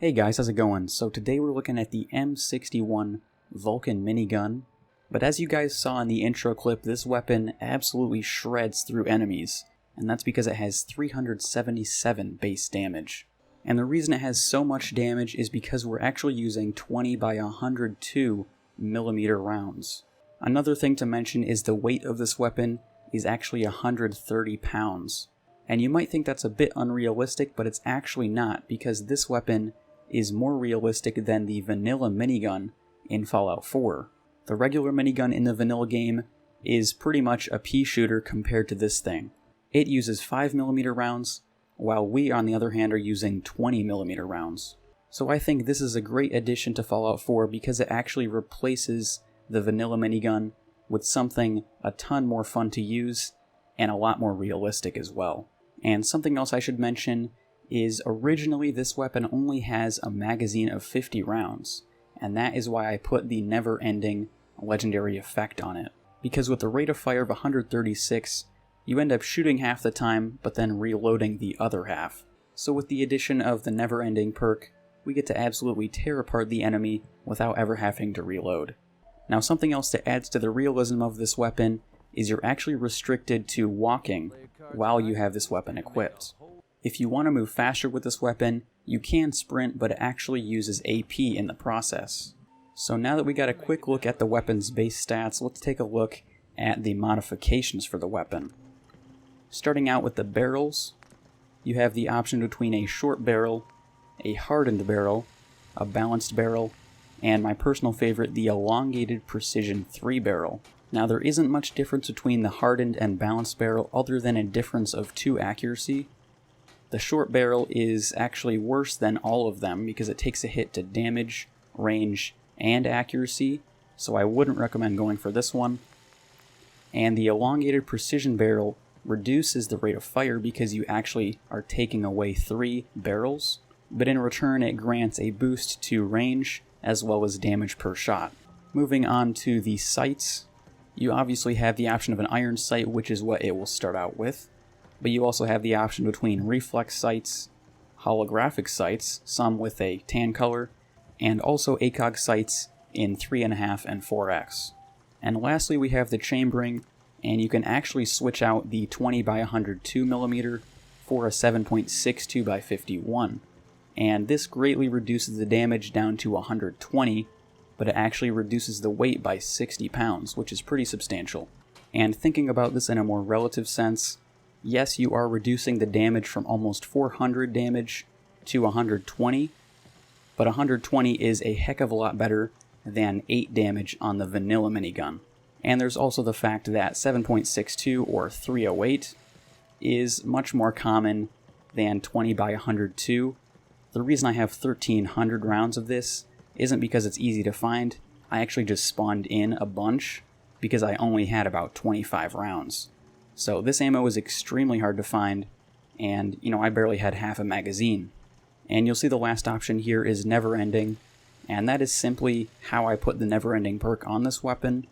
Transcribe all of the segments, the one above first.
Hey guys, how's it going? So today we're looking at the M61 Vulcan minigun, but as you guys saw in the intro clip, this weapon absolutely shreds through enemies, and that's because it has 377 base damage. And the reason it has so much damage is because we're actually using 20 by 102 millimeter rounds. Another thing to mention is the weight of this weapon is actually 130 pounds. And you might think that's a bit unrealistic, but it's actually not, because this weapon is more realistic than the vanilla minigun in Fallout 4. The regular minigun in the vanilla game is pretty much a pea shooter compared to this thing. It uses 5mm rounds, while we on the other hand are using 20mm rounds. So I think this is a great addition to Fallout 4 because it actually replaces the vanilla minigun with something a ton more fun to use and a lot more realistic as well. And something else I should mention is originally this weapon only has a magazine of 50 rounds, and that is why I put the never-ending legendary effect on it. Because with the rate of fire of 136, you end up shooting half the time, but then reloading the other half. So with the addition of the never-ending perk, we get to absolutely tear apart the enemy without ever having to reload. Now something else that adds to the realism of this weapon is you're actually restricted to walking while you have this weapon equipped. If you want to move faster with this weapon, you can sprint, but it actually uses AP in the process. So now that we got a quick look at the weapon's base stats, let's take a look at the modifications for the weapon. Starting out with the barrels, you have the option between a short barrel, a hardened barrel, a balanced barrel, and my personal favorite, the elongated precision 3-barrel. Now there isn't much difference between the hardened and balanced barrel other than a difference of 2 accuracy. The short barrel is actually worse than all of them because it takes a hit to damage, range, and accuracy, so I wouldn't recommend going for this one. And the elongated precision barrel reduces the rate of fire because you actually are taking away 3 barrels, but in return it grants a boost to range as well as damage per shot. Moving on to the sights, you obviously have the option of an iron sight, which is what it will start out with. But you also have the option between reflex sights, holographic sights, some with a tan color, and also ACOG sights in 3.5 and 4x. And lastly we have the chambering, and you can actually switch out the 20 by 102mm for a 7.62 by 51. And this greatly reduces the damage down to 120, but it actually reduces the weight by 60 pounds, which is pretty substantial. And thinking about this in a more relative sense, yes, you are reducing the damage from almost 400 damage to 120, but 120 is a heck of a lot better than 8 damage on the vanilla minigun. And there's also the fact that 7.62 or 308 is much more common than 20 by 102. The reason I have 1300 rounds of this isn't because it's easy to find. I actually just spawned in a bunch because I only had about 25 rounds. So this ammo is extremely hard to find, and I barely had half a magazine. And you'll see the last option here is never ending, and that is simply how I put the never ending perk on this weapon.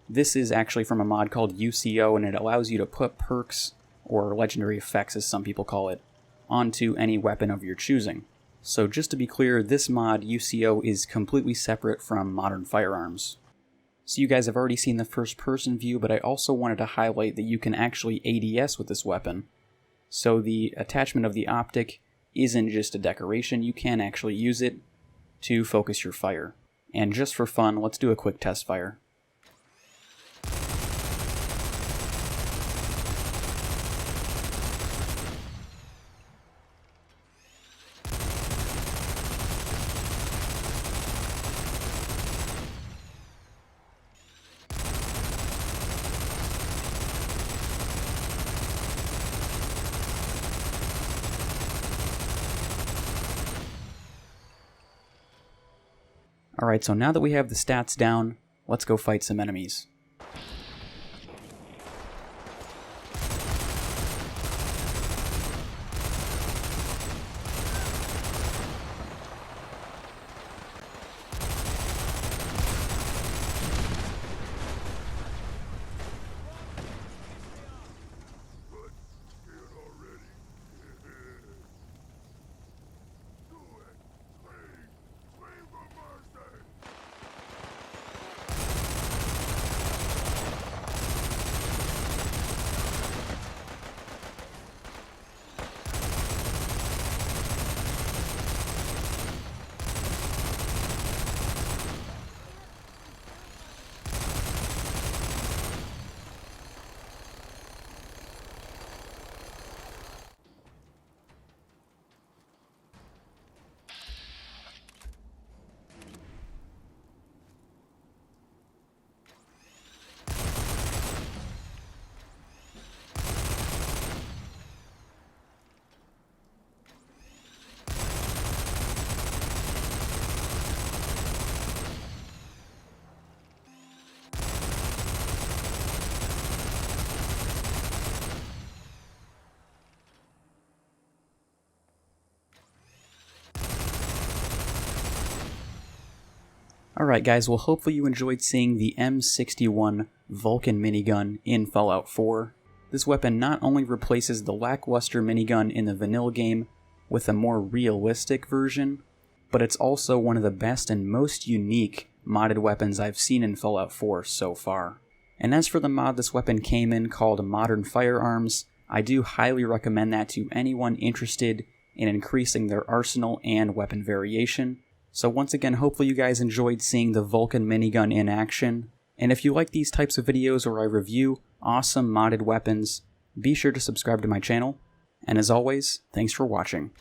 This is actually from a mod called UCO, and it allows you to put perks, or legendary effects as some people call it, onto any weapon of your choosing. So just to be clear, this mod, UCO, is completely separate from modern firearms. So you guys have already seen the first person view, but I also wanted to highlight that you can actually ADS with this weapon. So the attachment of the optic isn't just a decoration, you can actually use it to focus your fire. And just for fun, let's do a quick test fire. Alright, so now that we have the stats down, let's go fight some enemies. Alright guys, well hopefully you enjoyed seeing the M61 Vulcan minigun in Fallout 4. This weapon not only replaces the lackluster minigun in the vanilla game with a more realistic version, but it's also one of the best and most unique modded weapons I've seen in Fallout 4 so far. And as for the mod this weapon came in called Modern Firearms, I do highly recommend that to anyone interested in increasing their arsenal and weapon variation. So once again, hopefully you guys enjoyed seeing the Vulcan minigun in action. And if you like these types of videos where I review awesome modded weapons, be sure to subscribe to my channel. And as always, thanks for watching.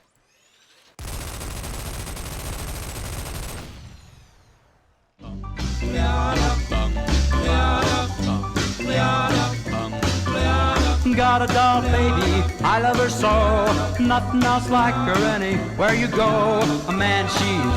Got a doll baby, I love her so. Nothing else like her anywhere you go. A man, she's